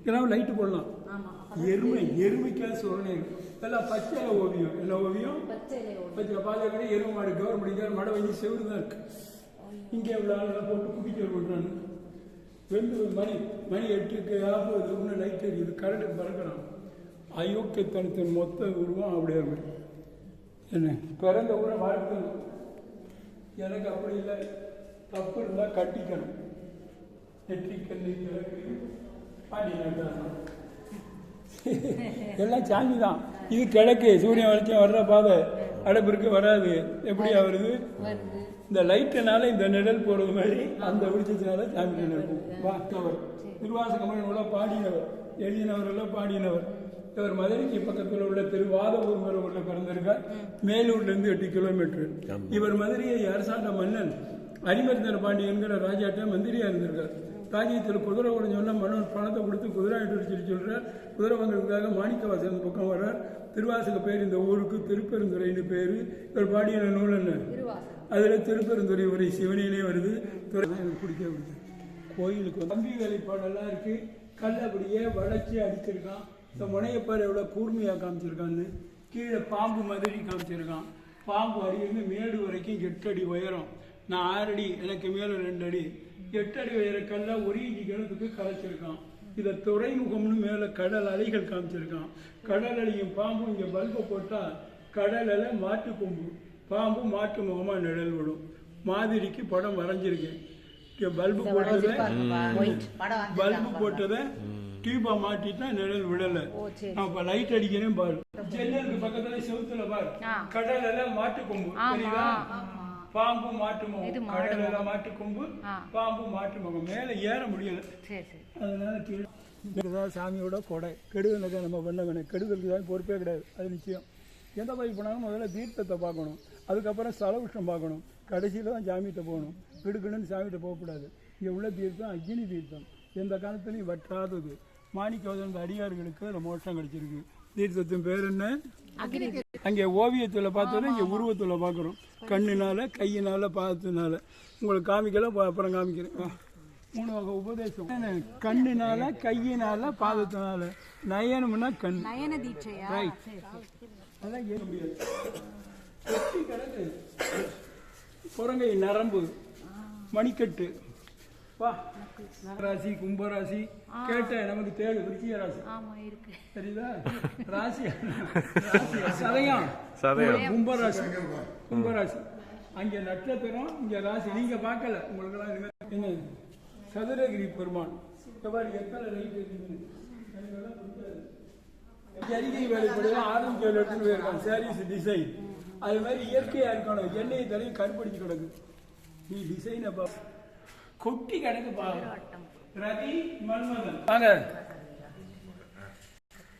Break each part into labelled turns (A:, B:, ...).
A: இதெல்லாம் லைட்டு போடலாம். எருமைக்காக சோழனை எல்லாம் பச்சை ஓவியம். என்ன ஓவியம்? பச்சை பாஜக எருமை மாடு கவர்மெண்ட் மழை வங்கி செவரு தான் இருக்கு. இங்கே உள்ள ஆளெல்லாம் போட்டு குடிக்க விடுறாங்க. வெந்து மணி 8க்கு ஆகுது, இன்னும் லைட் எரியுது, கரண்ட்டுக்கு பறக்கிறான். அயோக்கியத்தனத்தின் மொத்த உருவம் அப்படியே இருக்கு. என்ன பிறந்த ஊரை வாழ்க்கணும். எனக்கு அப்படி இல்லை, தப்பு இருந்தால் கட்டிக்கணும். நெற்றிக்கல்லி கிழக்கு பாடி எல்லாம் சாமி தான். இது கிழக்கு சூரியன் வெளிச்சம் வர்ற பாதை, அடைப்பிற்கு வராது. எப்படியா வருது? இந்த லைட்டினால இந்த நிழல் போறது மாதிரி அந்த வெளிச்சத்தினால சாமி இருக்கும். வாத்தவர் திருவாசகமனோட பாடினவர், எழுதினவரெல்லாம் பாடினவர். இவர் மதுரைக்கு பக்கத்தில் உள்ள திருவாதூர் ஊர்ல பிறந்திருக்கார். மேலூர்லேருந்து 8 கிலோமீட்டர். இவர் மதுரையை அரசாண்ட மன்னன் அரிமர்தன பாண்டியன்கிற ராஜாட்ட மந்திரியா இருந்திருக்கார். ராஜ்யத்தில் குதிரை உடஞ்சோன்னா மன்னன் பணத்தை கொடுத்து குதிரை ஆயிட்டு சொல்றார். குதிரை வாங்குறதுக்காக மாணிக்கவாசல் அந்த பக்கம் வர்றார். திருவாசக பேர் இந்த ஊருக்கு திருப்பெருந்துறைன்னு பேரு. இவர் பாடிய நூல் என்ன? அதுல திருப்பெருந்துறை உரை சிவனிலே வருது. எனக்கு பிடிக்க கோயிலுக்கு கம்பி வேலைப்பாடெல்லாம் இருக்கு. கல் அப்படியே வளைச்சி அடிச்சிருக்கான். இந்த முனையப்பார் எவ்வளவு கூர்மையா காமிச்சிருக்கான்னு. கீழே பாம்பு மாதிரி காமிச்சிருக்கான். பாம்பு அடியிருந்து மேடு வரைக்கும் 8 அடி உயரம். நான் 6 அடி, எனக்கு மேல 2 அடி. 8 அடி உயர கல்ல 1 இன்ச்சு கிணத்துக்கு கரைச்சிருக்கான். இதை துறைமுகம்னு மேல கடல் அலைகள் காமிச்சிருக்கான். கடல் அலையும் பாம்பும் இங்க பல்பை போட்டா கடல் அலை மாட்டு கொம்பு, பாம்பு மாட்டு முகமா நிழல் விடும். மாதிரிக்கு படம் வரைஞ்சிருக்கேன். பல்பு போட்டதை டியூபா மாட்டிட்டா நிழல் விடல. அப்ப லைட் அடிக்கிறேன் பாரு. ஜன்னலுக்கு பக்கத்துல செவுத்துல பாரு, கடல் எல்லாம் மாட்டு கொம்பு, பாம்பு மாட்டு முகம். கடல் எல்லாம் மாட்டு கொம்பு, பாம்பு மாட்டு முகம். மேல ஏற முடியல. அதனால கீழே சாமியோட கொடை. கெடுதலுக்கு நம்ம பண்ண வேணும். கெடுதலுக்கு தான் பொறுப்பே கிடையாது. அது நிச்சயம். எந்த கோயில் போனாலும் முதல்ல தீர்த்தத்தை பார்க்கணும், அதுக்கப்புறம் ஸ்தலவிஷ்டம் பார்க்கணும், கடைசியில தான் சாமிகிட்ட போகணும். கிடுக்கணுன்னு சாமிகிட்ட போகக்கூடாது. இங்கே உள்ள தீர்த்தம் அக்னி தீர்த்தம், எந்த காலத்துலையும் வற்றாதது. மாணிக்கவாசன் அடியார்களுக்கு அதில் மோட்சம் கிடைச்சிருக்கு. தீர்த்தத்தின் பேர் என்ன? அங்கே ஓவியத்தில் பார்த்தோன்னா இங்கே உருவத்தில் பார்க்குறோம். கண்ணுனால, கையினால, பாதத்தினால. உங்களுக்கு காமிக்கல, அப்புறம் காமிக்கிறேன். 3 வகை உபதேசம். கண்ணுனால, கையினால, பாதத்தினால. நயனம்னா கண். அதான் ஏற முடியாது. கிடக்கு குரங்கை நரம்பு, மணிக்கட்டு. வா, ராசி கும்பராசி கேட்ட நமக்கு தேடு. விருச்சிக ராசி சரிதா? ராசி சதயம் கும்பராசி. கும்பராசி அங்க நட்சத்திரம், இங்க ராசி. நீங்க பார்க்கல, உங்களுக்கு எல்லாம் என்ன சதுரகிரி பெருமான். எத்தனை லைட் இருக்குது. ஜரிகை வேலைப்படுவோம். ஆரஞ்சு எடுத்துன்னு போயிருக்கான். சாரீஸ் டிசைன் அது மாதிரி இயற்கையா இருக்கணும். எண்ணெய் தலையும் கருப்படிச்சு கிடக்கு. நீ டிசைனை பா கொட்டி கிடக்கு பாருங்க. ரதி மன்மதன் வாங்க.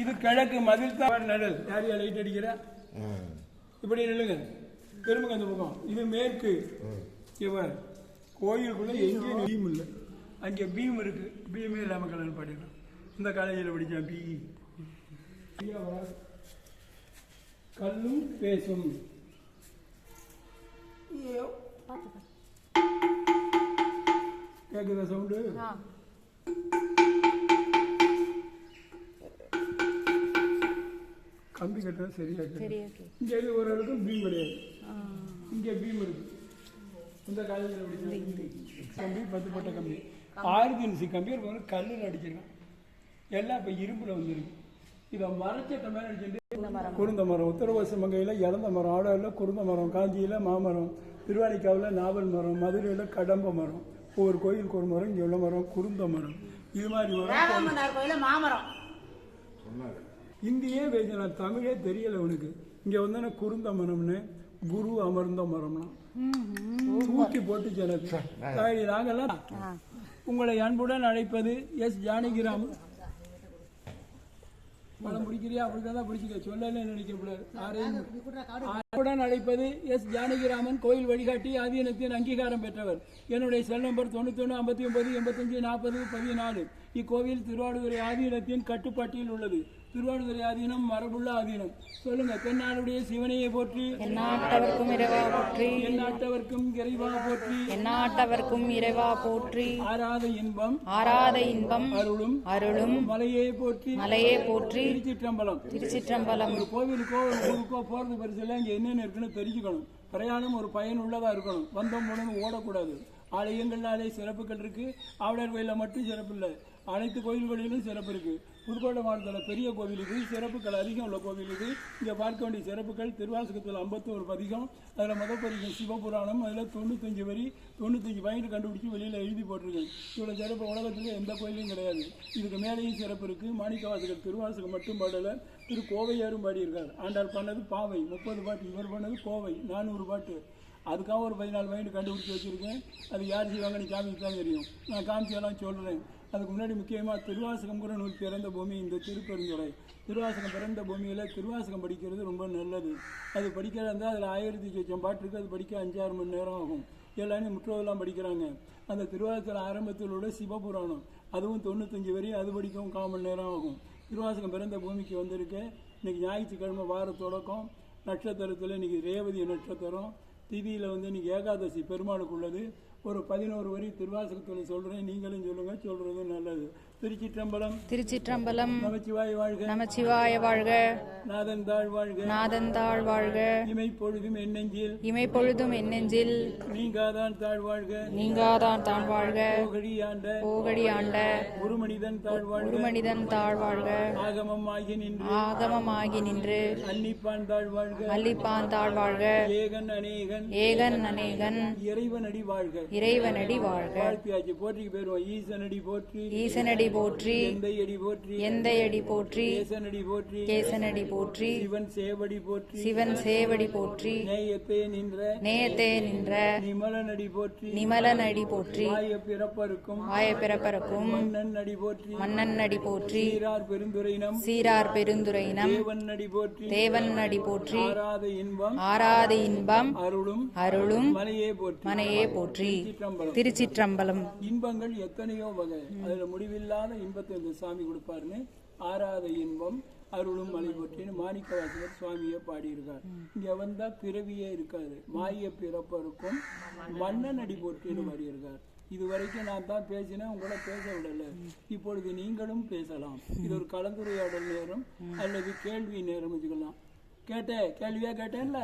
A: இது கிழக்கு மதில் தான் நடுல். யாரையா லைட் அடிக்கிற? இப்படி நில்லுங்க, திரும்புங்க அந்த பக்கம். இது மேற்கு. இவர் கோயிலுக்குள்ள எங்கேயும் பீம் இல்லை. அங்கே பீம் இருக்கு. பீமே இல்லாம கல்யாணம் படிக்கலாம். இந்த காலேஜில் படித்தான் பிஇ. கல்லும் பேசும். கேக்குதா சவுண்டு? கம்பி கட்டினா சரியா. இங்க ஓரளவுக்கு பீம் கிடையாது. இங்க பீம் இருக்கு. இந்த காலேஜில் கம்பி 10 போட்ட கம்பி, 6 இன்ச்சு கம்பி கல்லில் அடிச்சிருக்கான். எல்லாம் இப்ப இரும்புல வந்துருக்கு. இதை மரச்சட்ட மேல அடிச்சுட்டு குருந்த மரம், உத்தரவாசி மங்கையில் இழந்த மரம், ஆடாவில் குருந்த மரம், காஞ்சியில் மாமரம், திருவாணிக்காவில் நாவல் மரம், மதுரையில் கடம்ப மரம். ஒவ்வொரு கோயிலுக்கு ஒரு மரம். இங்கே உள்ள மரம் குருந்த மரம். இது மாதிரி மரம் இந்தியே பேசினா தமிழே தெரியல உனக்கு. இங்கே வந்தோன்னா குருந்த மரம்னு குரு அமர்ந்த மரம்னா தூக்கி போட்டு எனக்கு. நாங்கெல்லாம் உங்களை அன்புடன் அழைப்பது எஸ் ஜானகிராம். பழம் பிடிக்கிறியா? அப்படிதான் பிடிச்சிக்க. சொல்லல நினைக்கக்கூடாது. அன்புடன் அழைப்பது எஸ் ஜானகிராமன், கோயில் வழிகாட்டி, ஆதீனத்தின் அங்கீகாரம் பெற்றவர். என்னுடைய செல் நம்பர் 91 59 85 40 14. இக்கோவில் திருவாவடுதுறை ஆதீனத்தின் கட்டுப்பாட்டில் உள்ளது. திருவாவடுதுறை ஆதீனம் மரபுள்ள ஆதீனம். சொல்லுங்க. தென்னாடுடைய சிவனையை போற்றி,
B: எந்நாட்டவர்க்கும் இறைவா போற்றி,
A: எந்நாட்டவர்க்கும் இறைவா போற்றி,
B: எந்நாட்டவர்க்கும் இறைவா போற்றி.
A: ஆராத இன்பம்
B: ஆராத இன்பம்
A: அருளும்
B: அருளும்
A: மலையே போற்றி,
B: மலையே போற்றி.
A: திருச்சிற்றம்பலம்.
B: திருச்சிற்றம்பலம்.
A: ஒரு கோவிலுக்கோ ஒரு ஊருக்கோ போறது பரிசுல இங்க என்னென்ன இருக்குன்னு தெரிஞ்சுக்கணும். பிரயாணம் ஒரு பயனுள்ளதா இருக்கணும். வந்தோம் போனோம் ஓடக்கூடாது. ஆலயங்கள்னாலே சிறப்புகள் இருக்கு. ஆவலர் கோயிலில் மட்டும் சிறப்பு இல்லை, அனைத்து கோயில்களிலும் சிறப்பு இருக்கு. புதுக்கோட்டை மாவட்டத்தில் பெரிய கோவிலுக்கு சிறப்புகள் அதிகம் உள்ள கோவிலுக்கு இங்கே பார்க்க வேண்டிய சிறப்புகள் திருவாசகத்தில் 51 பதிகம். அதில் முதல் பதிகம் சிவபுராணம். அதில் 95 வரி 95 பாயிண்ட் கண்டுபிடிச்சி வெளியில் எழுதி போட்டிருக்கேன். இவ்வளோ சிறப்பு உலகத்தில் எந்த கோயிலும் கிடையாது. இதுக்கு மேலேயும் சிறப்பு இருக்குது. மாணிக்கவாசகர் திருவாசகம் மட்டும் பாடலை, கோவையாரும் பாடியிருக்கார். ஆண்டாள் பண்ணது பாவை 30 பாட்டு, இவர் பண்ணது கோவை 400 பாட்டு. அதுக்காக ஒரு 14 பாயிண்ட் கண்டுபிடிச்சி வச்சுருக்கேன். அது யார் செய்வாங்கன்னு காமிச்சு தான் தெரியும். நான் காமிச்செல்லாம் சொல்கிறேன். அதுக்கு முன்னாடி முக்கியமாக திருவாசகம்ங்கிற நூல் பிறந்த பூமி இந்த திருப்பெருந்துறை. திருவாசகம் பிறந்த பூமியில் திருவாசகம் படிக்கிறது ரொம்ப நல்லது. அது படிக்கிறதா இருந்தால் அதில் 1000 பாட்டு இருக்குது. அது படிக்க 5-6 மணி நேரம் ஆகும். எல்லாரும் முற்றோதெல்லாம் படிக்கிறாங்க. அந்த திருவாசகத்தில் ஆரம்பத்தில் உள்ள சிவபுராணம், அதுவும் 95 வரி, அது படிக்கவும் 1/4 மணி நேரம் ஆகும். திருவாசகம் பிறந்த பூமிக்கு வந்திருக்கேன். இன்றைக்கி ஞாயிற்றுக்கிழமை வார தொடக்கம். நட்சத்திரத்தில் இன்றைக்கி ரேவதி நட்சத்திரம். திதியில் இன்றைக்கி ஏகாதசி பெருமாளுக்கு உள்ளது. ஒரு 11 வரி திருவாசகத்தில் சொல்கிறேன், நீங்களும் சொல்லுங்கள், சொல்கிறது நல்லது. திருச்சிற்றம்பலம்.
B: திருச்சிற்றம்பலம்.
A: நமச்சிவாய வாழ்க,
B: நமச்சிவாய வாழ்க.
A: நாதன் தாழ் வாழ்க,
B: நாதன் தாழ் வாழ்க.
A: இமைப்பொழுதும் எண்ணெஞ்சில்,
B: இமைப்பொழுதும் எண்ணெஞ்சில்
A: நீங்காதான் தாழ் வாழ்க,
B: நீங்காதான் தாழ் வாழ்க.
A: போகடி ஆண்ட,
B: போகடி ஆண்ட
A: ஒரு மனிதன் தாழ் வாழ்க,
B: ஒரு மனிதன் தாழ் வாழ்க.
A: ஆகமம் ஆகி நின்று,
B: ஆகமம் ஆகி நின்று
A: அன்னிப்பான் தாழ் வாழ்க,
B: அல்லிப்பான் தாழ் வாழ்க.
A: ஏகன் அநேகன்,
B: ஏகன் அநேகன்,
A: இறைவனடி வாழ்க.
B: இறைவனடி வாழ்க.
A: வாழ்த்தியாச்சு. போற்றிக்கு பேருவோம். ஈசனடி போற்றி,
B: ஈசனடி போற்றி,
A: எந்தையடி போற்றி,
B: எந்தையடி போற்றி,
A: கேசனடி போற்றி,
B: கேசனடி போற்றி,
A: சிவன் சேவடி போற்றி,
B: சிவன் சேவடி போற்றி,
A: நேயத்தே நின்ற,
B: நேயத்தே நின்ற,
A: நிமலனடி போற்றி,
B: நிமலனடி போற்றி,
A: ஆய பிறப்பருக்கும்,
B: ஆய பிறப்பருக்கும்,
A: மன்னன் அடி போற்றி,
B: மன்னன் அடி போற்றி,
A: சீரார் பெருந்துரையினம்,
B: சீரார் பெருந்துரையினம்,
A: தேவன் அடி போற்றி,
B: தேவன் அடி போற்றி,
A: ஆராத இன்பம்,
B: ஆராத இன்பம்,
A: அருளும்
B: அருளும்,
A: மலையே போற்றி,
B: மனையே போற்றி.
A: திருச்சிற்றம்பலம்.
B: திருச்சிற்றம்பலம்.
A: இன்பங்கள் எத்தனையோ வகை, அதுல முடிவில்லாத இன்பத்தை இந்த சாமி கொடுப்பாருன்னு ஆராத இன்பம் அருளும் மலை போற்றின்னு மாணிக்கவாசகர் சுவாமியை பாடியிருக்கார். இங்க வந்தா பிறவியே இருக்காது. மாய பிறப்பருக்கும் மன்னன் அடி போற்றின்னு பாடியிருக்கார். இதுவரைக்கும் நான் தான் பேசினேன், உங்களை பேச விடல. இப்பொழுது நீங்களும் பேசலாம். இது ஒரு கலந்துரையாடல் நேரம் அல்லது கேள்வி நேரம் வச்சுக்கலாம். கேள்வியா கேட்டேன்ல,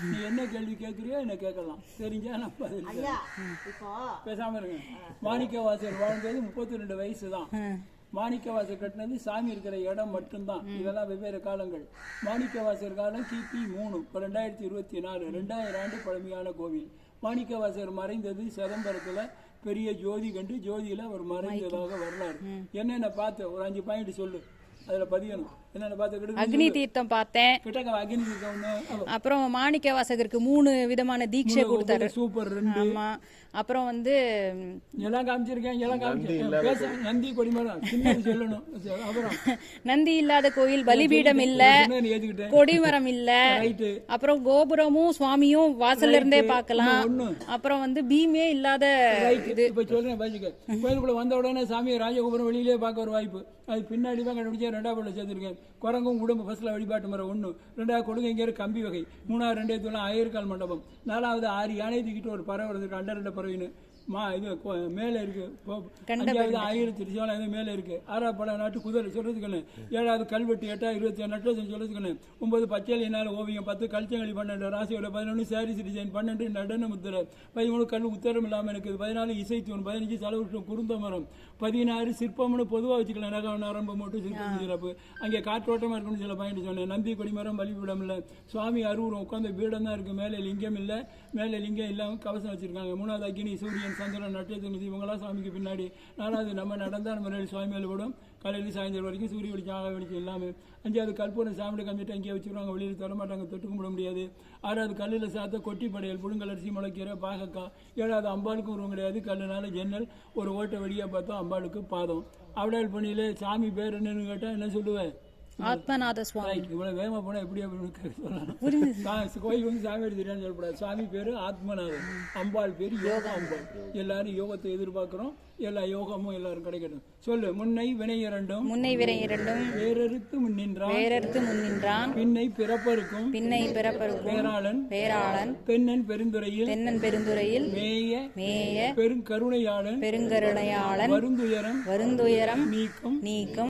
A: நீ என்ன கேள்வி கேட்கறியோ என்ன கேட்கலாம். தெரிஞ்சா நான் பதில் பேசாம இருங்க. மாணிக்கவாசகர் வாழ்ந்தது 32 வயசு தான். மாணிக்கவாசகர் கட்டினது சாமி இருக்கிற இடம் மட்டும்தான். இதெல்லாம் வெவ்வேறு காலங்கள். மாணிக்கவாசகர் காலம் கிபி 3, 2024, 2000 ஆண்டு பழமையான கோவில். மாணிக்கவாசகர் மறைந்தது சிதம்பரத்துல பெரிய ஜோதி கண்டு, ஜோதியில அவர் மறைந்ததாக வரலாறு. என்னென்ன பார்த்த ஒரு 5 பாயிண்ட் சொல்லு, அதுல பதியணும். என்னென்ன பார்த்த?
B: அக்னி தீர்த்தம் பார்த்தேன்.
A: அக்னி தீர்த்தம்.
B: அப்புறம் மாணிக்க வாசகருக்கு 3 விதமான தீட்சை கொடுத்தாரு.
A: சூப்பர்.
B: ஆமா. அப்புறம்
A: எல்லாம் காமிச்சிருக்கேன், எல்லாம் காமிச்சிருக்கேன். நந்தி கொடிமரம் சொல்லணும். அப்புறம்
B: நந்தி இல்லாத கோயில், பலிபீடம் இல்ல, கொடிமரம் இல்ல. அப்புறம் கோபுரமும் சுவாமியும் வாசல்ல இருந்தே பார்க்கலாம். அப்புறம் பீமே இல்லாத இது.
A: இப்ப சொல்றேன் பாஜிக்க. கோயிலுக்குள்ள வந்த உடனே சாமியை ராஜகோபுரம் வெளியிலே பார்க்க ஒரு வாய்ப்பு. அது பின்னாடி தான் கண்டுபிடிச்சா 2வது சேர்த்திருக்கேன். குரங்கும் குடும்ப ஃபர்ஸ்ட்ல வழிபாட்டு மரம் 1, 2வது கொடுங்க இங்கே கம்பி வகை, 3வது 2 ஆயிரக்கால் மண்டபம், 4வது 6 யானை தூக்கிட்டு ஒரு பறவை வருது, அண்டரண்ட பறவைன்னு இது மேலே இருக்கு. 5வது 1000 திருச்சோளம் இது மேலே இருக்கு. 6வது பல நாட்டு குதிரை சொல்றதுக்கு, 7வது கல்வெட்டு, 8வது 27 நட்சத்திரம் சொல்றதுக்கு, 9 பச்சை என்னால ஓவியம், 10 கல்ச்சங்களி 12 ராசியோட 11 சாரிஸ் டிசைன் 12 நடன முத்திரை, 13 கல் உத்தரம் இல்லாமல் இருக்குது, 14 இசைத்தூண், 15 செலவுற்றம் குருந்த மரம், 16 சிற்பம்னு பொதுவாக வச்சுக்கலாம். நகம் நரம்பு மட்டும் சிற்பம் சிறப்பு. அங்கே காற்றோட்டமாக இருக்குன்னு சில பாயிண்ட் சொன்னேன். நந்தி கொடிமரம் பலிபீடம் இல்லை. சுவாமி அருவம் உட்காந்து பீடம் தான் இருக்கு. மேலே லிங்கம் இல்லை. மேலே லிங்கம் இல்லாமல் கவசம் வச்சிருக்காங்க. 3வது அக்னி, சூரியன், சந்திரன், நட்சத்திரம், இவங்களாம் சுவாமிக்கு பின்னாடி. 4வது நம்ம நடந்தால் நம்ம சுவாமி மேலே விடும். காலையில் சாயந்தரம் வரைக்கும் சூரிய வெளிச்சம், ஆக வெளிச்சம் எல்லாமே. 5வது கற்பூரம் சாமியை கம்மிட்டு அங்கேயே வச்சுருவாங்க. வெளியில் தர மாட்டாங்க, தொட்டு கும்பிட முடியாது. 6வது கல்லில் சாத்த கொட்டி படையல், புழுங்கல் அரிசி, முளைக்கீரை, பாகக்காய். 7வது அம்பாளுக்கும் உருவம் கிடையாது. கல்லுனால ஜன்னல், ஒரு ஓட்டை வழியாக பார்த்தோம். அம்பாளுக்கு பாதம். அவடால் பணியில் சாமி பேர் என்னன்னு கேட்டால் என்ன சொல்லுவேன்?
B: ஆத்மநாத சுவாமி.
A: ரைட். இவ்வளவு வேகமா போனா எப்படி அப்படின்னு சொல்லலாம். கோயில் வந்து சாமி எடுத்துட்டான்னு சொல்லக்கூடாது. சாமி பேரு ஆத்மநாதன், அம்பாள் பேரு யோகா அம்பாள். எல்லாரும் யோகத்தை எதிர்பார்க்கிறோம். எல்லா யோகமும் எல்லாரும் கிடைக்கணும். சொல்லு. முன்னை வினை இரண்டும் வேறறுத்து முன்னின்றான் பின்னை பிறப்பருக்கும் பேராளன் தென்னன் பெருந்துறையில் மேய பெருங்கருணையாளன் வருந்துயரம் நீக்கும்